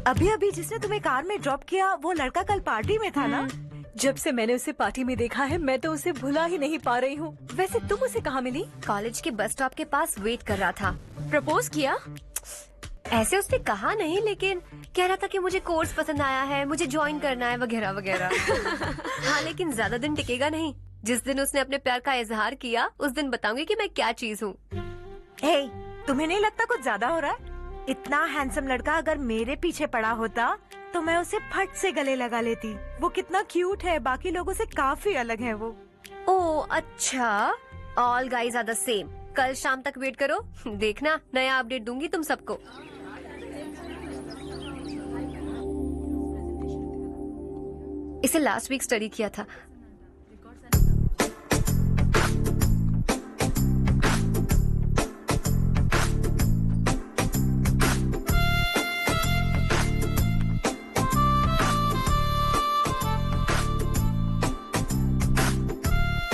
अभी अभी जिसने तुम्हें कार में ड्रॉप किया वो लड़का कल पार्टी में था ना? जब से मैंने उसे पार्टी में देखा है मैं तो उसे भुला ही नहीं पा रही हूँ। वैसे तुम उसे कहाँ मिली? कॉलेज के बस स्टॉप के पास वेट कर रहा था। प्रपोज किया? ऐसे उसने कहा नहीं, लेकिन कह रहा था कि मुझे कोर्स पसंद आया है, मुझे ज्वाइन करना है वगैरह वगैरह। हाँ, लेकिन ज्यादा दिन टिकेगा नहीं। जिस दिन उसने अपने प्यार का इजहार किया उस दिन बताऊंगी कि मैं क्या चीज हूँ। हे, तुम्हें नहीं लगता कुछ ज्यादा हो रहा है? इतना हैंडसम लड़का अगर मेरे पीछे पड़ा होता तो मैं उसे फट से गले लगा लेती। वो कितना क्यूट है, बाकी लोगों से काफी अलग है वो। ओह अच्छा, all guys are the same. कल शाम तक वेट करो, देखना नया अपडेट दूंगी तुम सबको। इसे लास्ट वीक स्टडी किया था।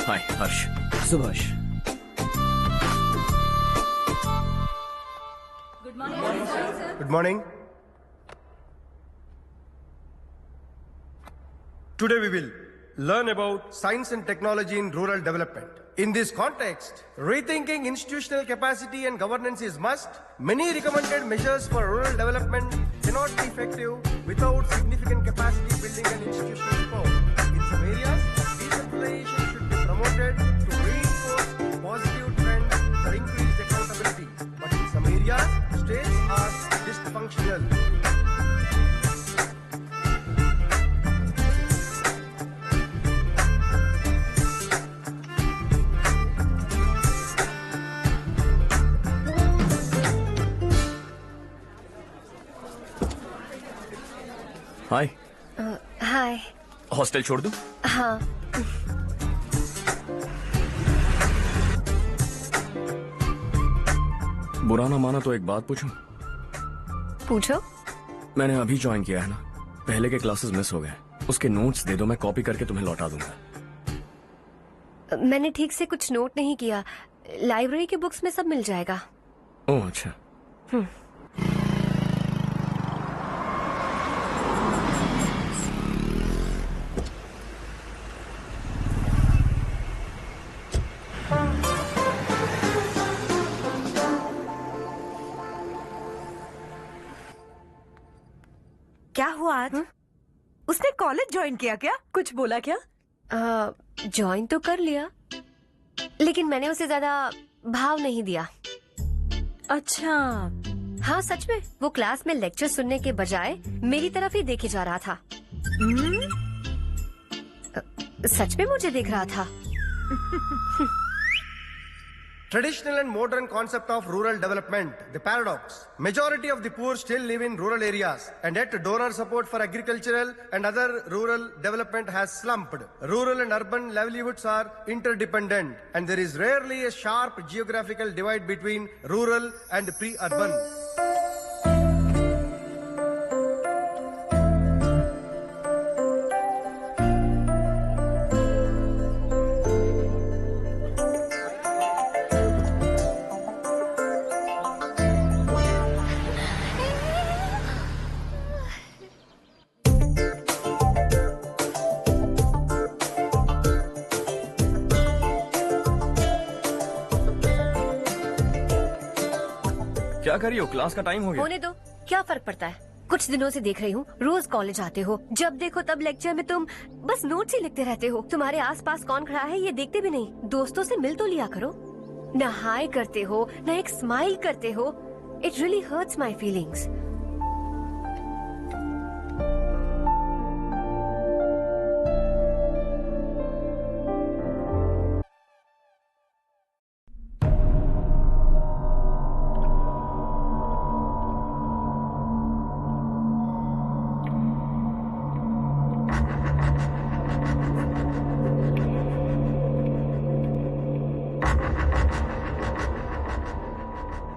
हाय हर्ष। Subhash. Good morning. Today we will learn about science and technology in rural development. In this context, rethinking institutional capacity and governance is must. Many recommended measures for rural development cannot be effective without significant capacity building and institutional support. In some areas, decentralization should be promoted to reinforce positive trends for increased accountability. But in some areas, states are dysfunctional. Hi. Hi. Hostel छोड़ दूं? हाँ। बुरा ना माना तो एक बात पूछूं? पूछो। मैंने अभी ज्वाइन किया है ना, पहले के क्लासेस मिस हो गए। उसके नोट्स दे दो, मैं कॉपी करके तुम्हें लौटा दूंगा। मैंने ठीक से कुछ नोट नहीं किया। लाइब्रेरी के बुक्स में सब मिल जाएगा। ओह अच्छा। क्या हुआ आज? उसने कॉलेज ज्वाइन किया क्या? कुछ बोला क्या? ज्वाइन तो कर लिया, लेकिन मैंने उसे ज्यादा भाव नहीं दिया। अच्छा। हाँ सच में, वो क्लास में लेक्चर सुनने के बजाय मेरी तरफ ही देखे जा रहा था। सच में मुझे देख रहा था। Traditional and modern concept of rural development, the paradox. Majority of the poor still live in rural areas, and yet donor support for agricultural and other rural development has slumped. Rural and urban livelihoods are interdependent, and there is rarely a sharp geographical divide between rural and pre-urban. क्या कर रही हो? Class का time हो गया। होने दो, क्या फर्क पड़ता है? कुछ दिनों से देख रही हूँ, रोज कॉलेज आते हो, जब देखो तब लेक्चर में तुम बस नोट्स ही लिखते रहते हो। तुम्हारे आसपास कौन खड़ा है ये देखते भी नहीं। दोस्तों से मिल तो लिया करो। न हाय करते हो, न एक स्माइल करते हो। It really hurts my feelings.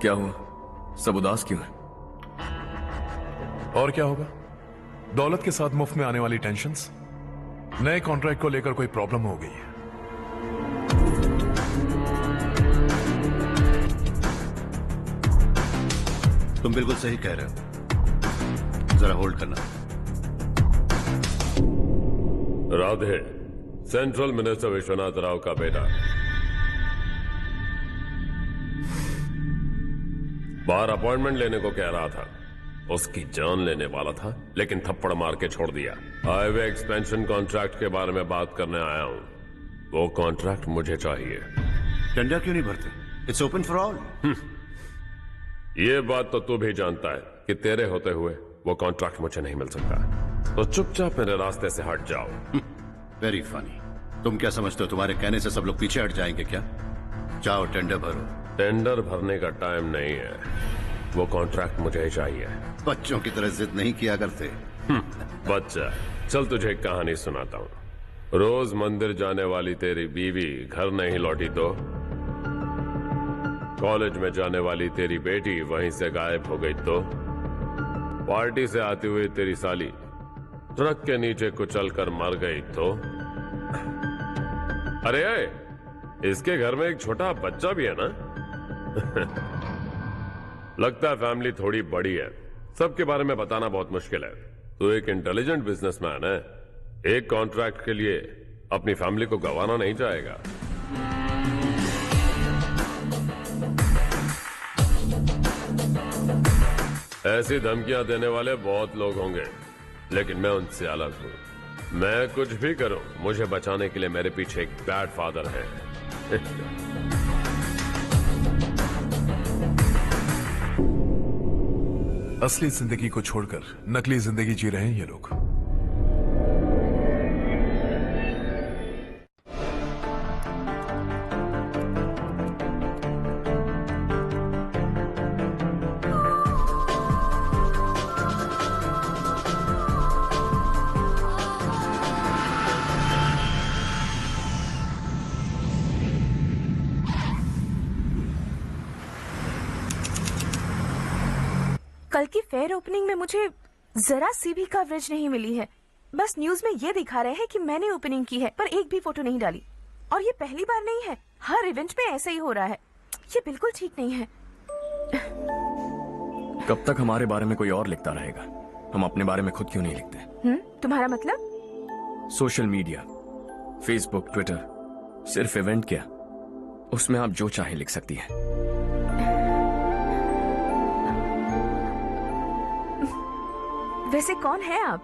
क्या हुआ? सब उदास क्यों है? और क्या होगा? दौलत के साथ मुफ्त में आने वाली टेंशन्स। नए कॉन्ट्रैक्ट को लेकर कोई प्रॉब्लम हो गई है। तुम बिल्कुल सही कह रहे हो, जरा होल्ड करना। राधे, सेंट्रल मिनिस्टर विश्वनाथ राव का बेटा बाहर अपॉइंटमेंट लेने को कह रहा था। उसकी जान लेने वाला था, लेकिन थप्पड़ मार के छोड़ दिया। हाईवे एक्सपेंशन कॉन्ट्रैक्ट के बारे में बात करने आया हूं। वो कॉन्ट्रैक्ट मुझे चाहिए। टेंडर क्यों नहीं भरते? It's open for all. ये बात तो तू भी जानता है कि तेरे होते हुए वो कॉन्ट्रैक्ट मुझे नहीं मिल सकता। तो चुपचाप मेरे रास्ते से हट जाओ। Very funny. तुम क्या समझते हो तुम्हारे कहने से सब लोग पीछे हट जाएंगे क्या? जाओ टेंडर भरो। टेंडर भरने का टाइम नहीं है, वो कॉन्ट्रैक्ट मुझे ही चाहिए। बच्चों की तरह जिद नहीं किया करते। बच्चा, चल तुझे एक कहानी सुनाता हूँ। रोज मंदिर जाने वाली तेरी बीवी घर नहीं लौटी तो कॉलेज में जाने वाली तेरी बेटी वहीं से गायब हो गई तो पार्टी से आती हुई तेरी साली ट्रक के नीचे कुचल कर मर गई तो अरे इसके घर में एक छोटा बच्चा भी है ना। लगता है फैमिली थोड़ी बड़ी है, सबके बारे में बताना बहुत मुश्किल है। तो एक इंटेलिजेंट बिजनेसमैन है, एक कॉन्ट्रैक्ट के लिए अपनी फैमिली को गंवाना नहीं चाहेगा। ऐसी धमकियां देने वाले बहुत लोग होंगे, लेकिन मैं उनसे अलग हूं। मैं कुछ भी करूं, मुझे बचाने के लिए मेरे पीछे एक बैड फादर है। असली जिंदगी को छोड़कर नकली जिंदगी जी रहे हैं ये लोग। कल की फेयर ओपनिंग में मुझे जरा सी भी कवरेज नहीं मिली है। बस न्यूज में ये दिखा रहे हैं कि मैंने ओपनिंग की है, पर एक भी फोटो नहीं डाली। और ये पहली बार नहीं है, हर इवेंट में ऐसा ही हो रहा है। ये बिल्कुल ठीक नहीं है। कब तक हमारे बारे में कोई और लिखता रहेगा? हम अपने बारे में खुद क्यों नहीं लिखते? तुम्हारा मतलब? सोशल मीडिया, फेसबुक, ट्विटर, सिर्फ इवेंट क्या, उसमें आप जो चाहे लिख सकती हैं। वैसे कौन है आप?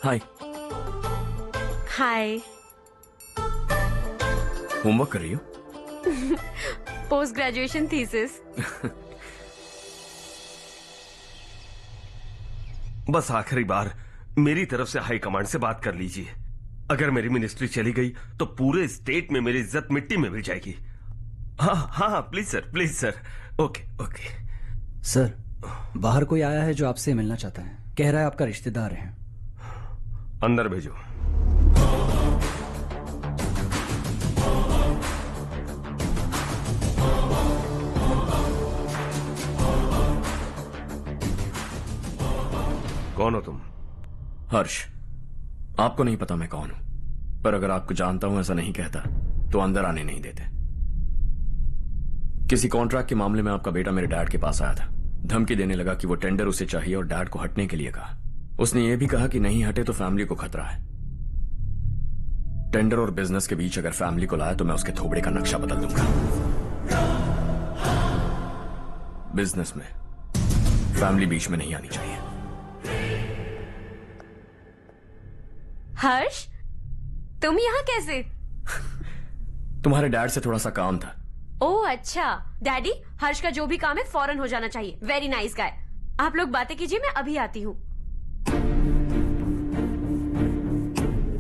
हाय। हाय। होमवर्क कर रही हो? Post graduation thesis. बस आखिरी बार मेरी तरफ से हाई कमांड से बात कर लीजिए। अगर मेरी मिनिस्ट्री चली गई तो पूरे स्टेट में मेरी इज्जत मिट्टी में मिल जाएगी। हाँ हाँ please sir, please sir. Okay okay sir, बाहर कोई आया है जो आपसे मिलना चाहता है। कह रहा है आपका रिश्तेदार है। अंदर भेजो। कौन हो तुम? हर्ष। आपको नहीं पता मैं कौन हूं, पर अगर आपको जानता हूं ऐसा नहीं कहता तो अंदर आने नहीं देते। किसी कॉन्ट्रैक्ट के मामले में आपका बेटा मेरे डैड के पास आया था। धमकी देने लगा कि वो टेंडर उसे चाहिए और डैड को हटने के लिए कहा। उसने ये भी कहा कि नहीं हटे तो फैमिली को खतरा है। टेंडर और बिजनेस के बीच अगर फैमिली को लाया तो मैं उसके थोबड़े का नक्शा बदल दूंगा। बिजनेस में फैमिली बीच में नहीं आनी चाहिए। हर्ष, तुम यहाँ कैसे? तुम्हारे डैड से थोड़ा सा काम था। ओह अच्छा। डैडी, हर्ष का जो भी काम है फौरन हो जाना चाहिए। Very nice guy. आप लोग बातें कीजिए, मैं अभी आती हूँ।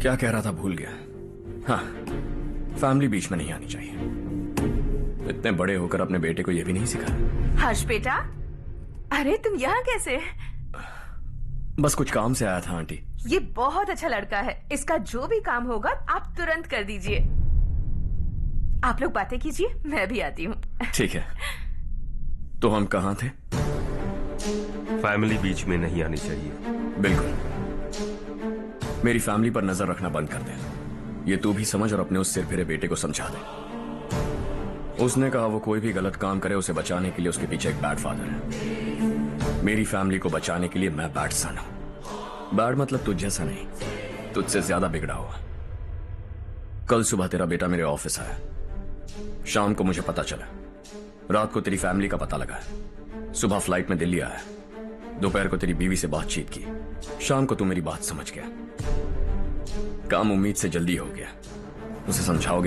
क्या कह रहा था भूल गया। हाँ, फैमिली बीच में नहीं आनी चाहिए। इतने बड़े होकर अपने बेटे को यह भी नहीं सिखाया। हर्ष बेटा, अरे तुम यहाँ कैसे? बस कुछ काम से आया था आंटी। ये बहुत अच्छा लड़का है। इसका जो भी काम होगा आप तुरंत कर दीजिए। आप लोग बातें कीजिए, मैं भी आती हूँ। ठीक है। तो हम कहाँ थे? फैमिली बीच में नहीं आनी चाहिए। बिल्कुल। मेरी फैमिली पर नजर रखना बंद कर दे। ये तू भी समझ और अपने उस सिर फिरे बेटे को समझा दे। उसने कहा वो कोई भी गलत काम करे उसे बचाने के लिए उसके पीछे एक बैड फादर है। मेरी फैमिली को बचाने के लिए मैं बैड सन हूं। बैड मतलब तुझ जैसा नहीं, तुझसे ज्यादा बिगड़ा हुआ। कल सुबह तेरा बेटा मेरे ऑफिस आया, शाम को मुझे पता चला, रात को तेरी फैमिली का पता लगा, सुबह फ्लाइट में दिल्ली आया, दोपहर को तेरी बीवी से बातचीत की, शाम को तू मेरी बात समझ गया। काम उम्मीद से जल्दी हो गया। उसे समझाओगे